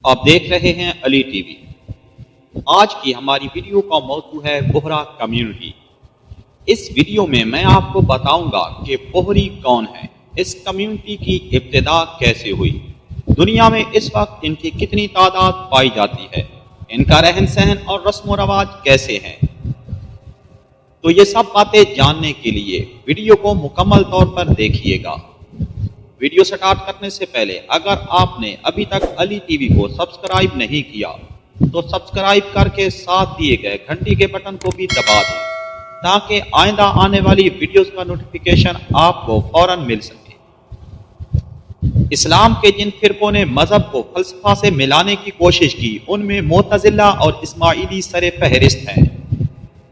آپ دیکھ رہے ہیں علی ٹی وی۔ آج کی ہماری ویڈیو کا موضوع ہے بوہرا کمیونٹی۔ اس ویڈیو میں میں آپ کو بتاؤں گا کہ بوہری کون ہے، اس کمیونٹی کی ابتدا کیسے ہوئی، دنیا میں اس وقت ان کی کتنی تعداد پائی جاتی ہے، ان کا رہن سہن اور رسم و رواج کیسے ہیں۔ تو یہ سب باتیں جاننے کے لیے ویڈیو کو مکمل طور پر دیکھیے گا۔ ویڈیو سٹارٹ کرنے سے پہلے اگر آپ نے ابھی تک علی ٹی وی کو سبسکرائب نہیں کیا تو سبسکرائب کر کے ساتھ دیے گئے گھنٹی کے بٹن کو بھی دبا دیں تاکہ آئندہ آنے والی ویڈیوز کا نوٹیفیکیشن آپ کو فوراً مل سکے۔ اسلام کے جن فرقوں نے مذہب کو فلسفہ سے ملانے کی کوشش کی ان میں معتزلہ اور اسماعیلی سر فہرست ہیں۔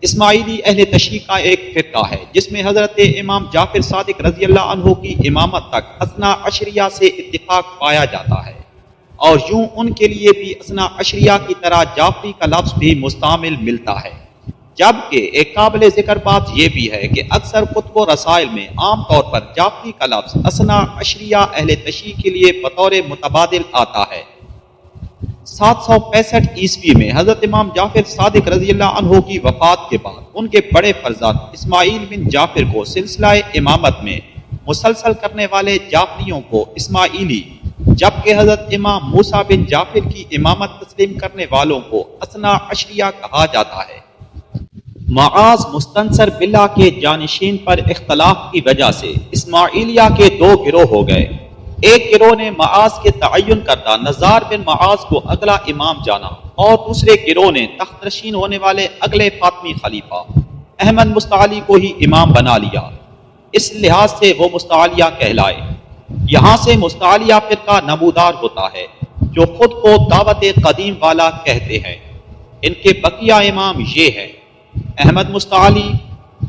اسماعیلی اہل تشیع کا ایک فرقہ ہے جس میں حضرت امام جعفر صادق رضی اللہ عنہ کی امامت تک اثنا عشریہ سے اتفاق پایا جاتا ہے، اور یوں ان کے لیے بھی اثنا عشریہ کی طرح جعفری کا لفظ بھی مستعمل ملتا ہے۔ جبکہ ایک قابل ذکر بات یہ بھی ہے کہ اکثر کتب و رسائل میں عام طور پر جعفری کا لفظ اثنا عشریہ اہل تشیع کے لیے بطور متبادل آتا ہے۔ 765 عیسوی میں حضرت امام جعفر صادق رضی اللہ عنہ کی وفات کے بعد ان کے بڑے فرزند اسماعیل بن جعفر کو سلسلہ امامت میں مسلسل کرنے والے جعفریوں کو اسماعیلی، جبکہ حضرت امام موسیٰ بن جعفر کی امامت تسلیم کرنے والوں کو اثنا عشریہ کہا جاتا ہے۔ معاذ مستنصر باللہ کے جانشین پر اختلاف کی وجہ سے اسماعیلیہ کے دو گروہ ہو گئے۔ ایک گروہ نے معاذ کے تعین کردہ نزار بن معاذ کو اگلا امام جانا اور دوسرے گروہ نے تخت نشین ہونے والے اگلے فاطمی خلیفہ احمد مستعلی کو ہی امام بنا لیا۔ اس لحاظ سے وہ مستعلیہ کہلائے۔ یہاں سے مستعلیہ فرقہ نمودار ہوتا ہے جو خود کو دعوت قدیم والا کہتے ہیں۔ ان کے بقیہ امام یہ ہیں: احمد مستعلی،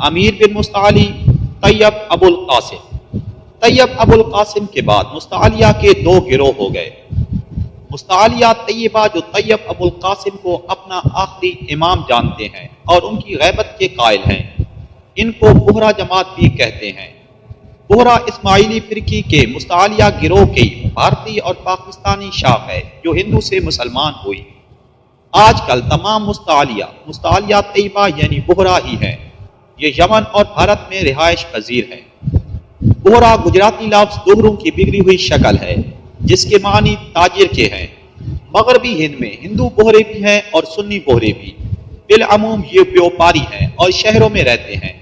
امیر بن مستعلی، طیب ابو القاسم۔ طیب ابو القاسم کے بعد مستعلیہ کے دو گروہ ہو گئے۔ مستعلیہ طیبہ جو طیب ابو القاسم کو اپنا آخری امام جانتے ہیں اور ان کی غیبت کے قائل ہیں، ان کو بوہرا جماعت بھی کہتے ہیں۔ بوہرا اسماعیلی فرقی کے مستعلیہ گروہ کی بھارتی اور پاکستانی شاخ ہے جو ہندو سے مسلمان ہوئی۔ آج کل تمام مستعلیہ طیبہ یعنی بوہرا ہی ہیں۔ یہ یمن اور بھارت میں رہائش پذیر ہیں۔ بوہرا گجراتی لفظ دوہروں کی بگڑی ہوئی شکل ہے جس کے معنی تاجر کے ہیں۔ مغربی ہند میں ہندو بوہرے بھی ہیں اور سنی بوہرے بھی۔ بالعموم یہ بیوپاری ہیں اور شہروں میں رہتے ہیں۔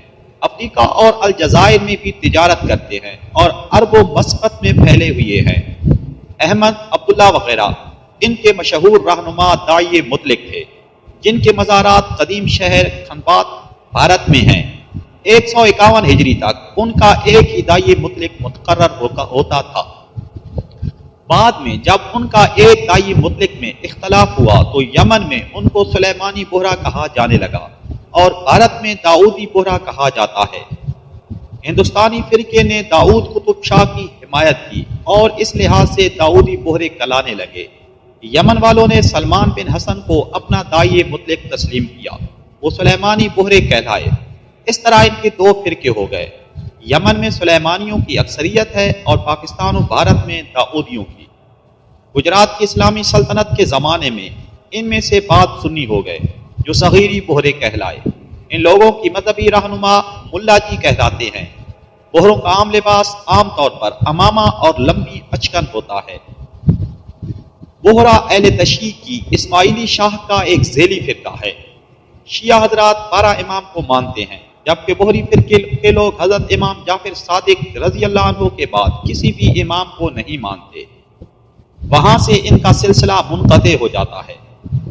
افریقہ اور الجزائر میں بھی تجارت کرتے ہیں اور عرب و مسقط میں پھیلے ہوئے ہیں۔ احمد، عبداللہ وغیرہ ان کے مشہور رہنما داعی مطلق تھے جن کے مزارات قدیم شہر کھنبات بھارت میں ہیں۔ 151 ہجری تک ان کا ایک ہی داعی مطلق متقرر ہوتا تھا۔ بعد میں جب ان کا ایک داعی مطلق میں اختلاف ہوا تو یمن میں ان کو سلیمانی بوہرا کہا جانے لگا اور بھارت میں داؤدی بوہرا کہا جاتا ہے۔ ہندوستانی فرقے نے داؤد قطب شاہ کی حمایت کی اور اس لحاظ سے داؤدی بوہرے کہلانے لگے۔ یمن والوں نے سلمان بن حسن کو اپنا داعی مطلق تسلیم کیا، وہ سلیمانی بوہرے کہلائے۔ اس طرح ان کے دو فرقے ہو گئے۔ یمن میں سلیمانیوں کی اکثریت ہے اور پاکستان و بھارت میں داؤدیوں کی۔ گجرات کی اسلامی سلطنت کے زمانے میں ان میں سے بعض سنی ہو گئے جو صغیری بوہرے کہلائے۔ ان لوگوں کی مذہبی رہنما ملا جی کہلاتے ہیں۔ بوہروں کا عام لباس عام طور پر امامہ اور لمبی اچکن ہوتا ہے۔ بوہرا اہل تشیع کی اسماعیلی شاخ کا ایک ذیلی فرقہ ہے۔ شیعہ حضرات 12 امام کو مانتے ہیں، جبکہ بوہری فرقے کے لوگ حضرت امام جعفر صادق رضی اللہ عنہ کے بعد کسی بھی امام کو نہیں مانتے۔ وہاں سے ان کا سلسلہ منقطع ہو جاتا ہے۔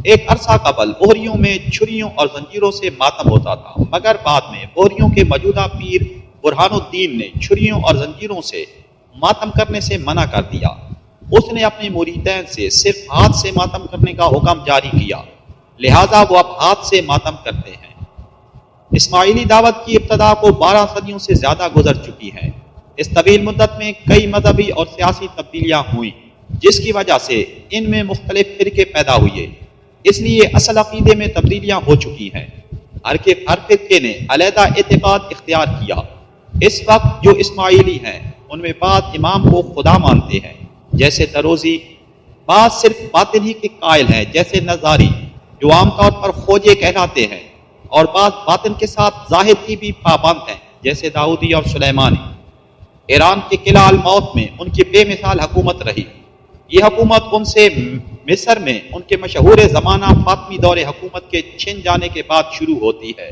ایک عرصہ قبل بوہریوں میں چھریوں اور زنجیروں سے ماتم ہوتا تھا، مگر بعد میں بوہریوں کے موجودہ پیر برہان الدین نے چھریوں اور زنجیروں سے ماتم کرنے سے منع کر دیا۔ اس نے اپنے مریدین سے صرف ہاتھ سے ماتم کرنے کا حکم جاری کیا، لہذا وہ اب ہاتھ سے ماتم کرتے ہیں۔ اسماعیلی دعوت کی ابتدا کو 12 صدیوں سے زیادہ گزر چکی ہیں۔ اس طویل مدت میں کئی مذہبی اور سیاسی تبدیلیاں ہوئیں جس کی وجہ سے ان میں مختلف فرقے پیدا ہوئے۔ اس لیے اصل عقیدے میں تبدیلیاں ہو چکی ہیں۔ ہر فرقے نے علیحدہ اعتقاد اختیار کیا۔ اس وقت جو اسماعیلی ہیں ان میں بعض امام کو خدا مانتے ہیں جیسے تروزی، بعض صرف باطن ہی کے قائل ہیں جیسے نظاری جو عام طور پر خوجے کہلاتے ہیں، اور بعض باطن کے ساتھ ظاہر کی بھی پابند ہیں جیسے داؤدی اور سلیمانی۔ ایران کے قلعہ الموت میں ان کی بے مثال حکومت رہی۔ یہ حکومت ان سے مصر میں ان کے مشہور زمانہ فاطمی دور حکومت کے چھن جانے کے بعد شروع ہوتی ہے،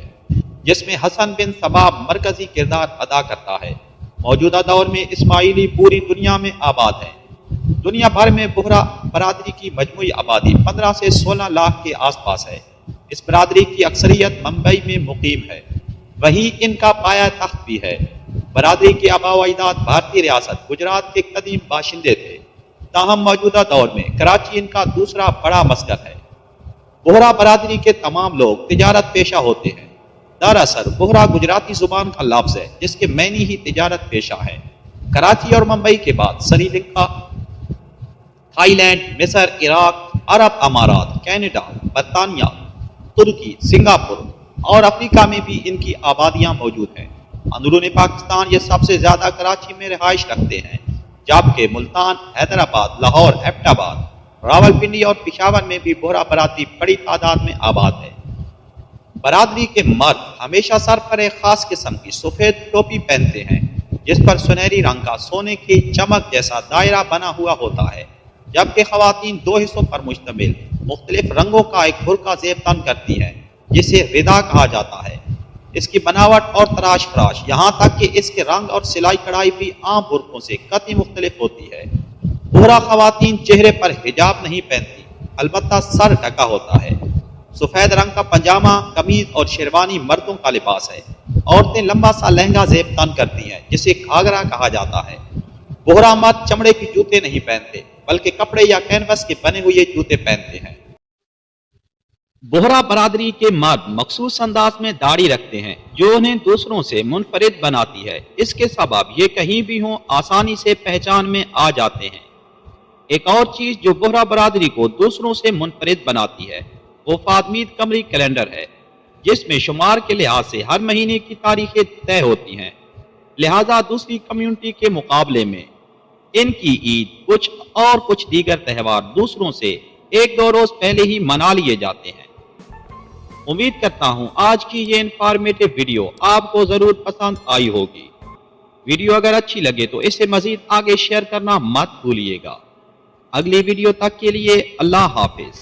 جس میں حسن بن صبا مرکزی کردار ادا کرتا ہے۔ موجودہ دور میں اسماعیلی پوری دنیا میں آباد ہیں۔ دنیا بھر میں بہرا برادری کی مجموعی آبادی 15 سے 16 لاکھ کے آس پاس ہے۔ اس برادری کی اکثریت ممبئی میں مقیم ہے، وہی ان کا پایہ تخت بھی ہے۔ برادری کے آباء و اجداد بھارتی ریاست گجرات کے قدیم باشندے تھے، تاہم موجودہ دور میں کراچی ان کا دوسرا بڑا مسکن ہے۔ بہرا برادری کے تمام لوگ تجارت پیشہ ہوتے ہیں۔ دراصل بہرا گجراتی زبان کا لفظ ہے جس کے معنی ہی تجارت پیشہ ہے۔ کراچی اور ممبئی کے بعد سری لنکا، تھائی لینڈ، مصر، عراق، عرب امارات، کینیڈا، برطانیہ، ترکی، سنگاپور اور افریقہ میں بھی ان کی آبادیاں موجود ہیں۔ اندرون پاکستان یہ سب سے زیادہ کراچی میں رہائش رکھتے ہیں، جبکہ ملتان، حیدرآباد، لاہور، ایبٹ آباد، راولپنڈی اور پشاور میں بھی بہرا برادری بڑی تعداد میں آباد ہے۔ برادری کے مرد ہمیشہ سر پر ایک خاص قسم کی سفید ٹوپی پہنتے ہیں جس پر سنہری رنگ کا سونے کی چمک جیسا دائرہ بنا ہوا ہوتا ہے، جبکہ خواتین دو حصوں پر مشتمل مختلف رنگوں کا ایک برقع زیب تن کرتی ہیں جسے ردا کہا جاتا ہے۔ اس کی بناوٹ اور تراش فراش یہاں تک کہ اس کے رنگ اور سلائی کڑھائی بھی عام برقعوں سے قطعی مختلف ہوتی ہے۔ بہرا خواتین چہرے پر حجاب نہیں پہنتی، البتہ سر ڈھکا ہوتا ہے۔ سفید رنگ کا پنجامہ، قمیض اور شیروانی مردوں کا لباس ہے۔ عورتیں لمبا سا لہنگا زیب تن کرتی ہیں جسے گھاگرا کہا جاتا ہے۔ بہرا مرد چمڑے کے جوتے نہیں پہنتے بلکہ کپڑے یا کینوس کے بنے ہوئے جوتے پہنتے ہیں۔ بہرا برادری کے مرد مخصوص انداز میں داڑھی رکھتے ہیں جو انہیں دوسروں سے منفرد بناتی ہے۔ اس کے سبب یہ کہیں بھی ہوں آسانی سے پہچان میں آ جاتے ہیں۔ ایک اور چیز جو بہرا برادری کو دوسروں سے منفرد بناتی ہے وہ فاطمید قمری کیلنڈر ہے، جس میں شمار کے لحاظ سے ہر مہینے کی تاریخیں طے ہوتی ہیں۔ لہذا دوسری کمیونٹی کے مقابلے میں ان کی عید کچھ دیگر تہوار دوسروں سے ایک دو روز پہلے ہی منا لیے جاتے ہیں۔ امید کرتا ہوں آج کی یہ انفارمیٹو ویڈیو آپ کو ضرور پسند آئی ہوگی۔ ویڈیو اگر اچھی لگے تو اسے مزید آگے شیئر کرنا مت بھولیے گا۔ اگلی ویڈیو تک کے لیے اللہ حافظ۔